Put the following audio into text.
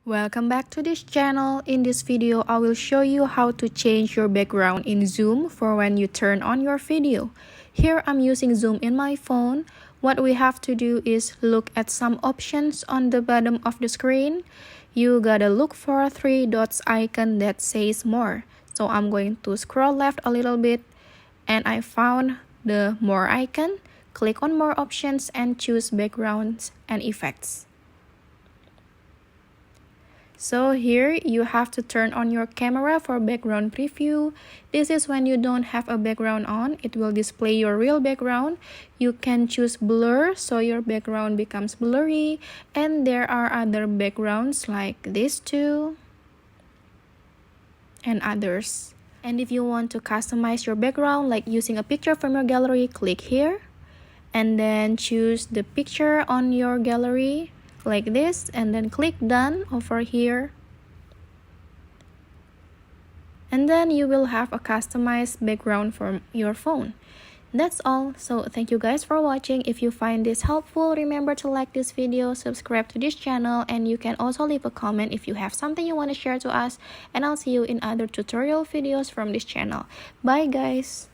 Welcome back to this channel. In this video, I will show you how to change your background in Zoom for when you turn on your video. Here I'm using Zoom in my phone. What we have to do is look at some options on the bottom of the screen. You gotta look for 3 dots icon that says more. So I'm going to scroll left a little bit and I found the more icon. Click on more options and choose backgrounds and effects. So here you have to turn on your camera for background preview. This is when you don't have a background on. It will display your real background. You can choose blur so your background becomes blurry. And there are other backgrounds like this too. And others. And if you want to customize your background like using a picture from your gallery, click here. And then choose the picture on your gallery like this, and then click done over here, and then you will have a customized background for your phone. That's all. So thank you guys for watching. If you find this helpful, remember to like this video, subscribe to this channel, and you can also leave a comment if you have something you want to share to us, and I'll see you in other tutorial videos from this channel. Bye guys.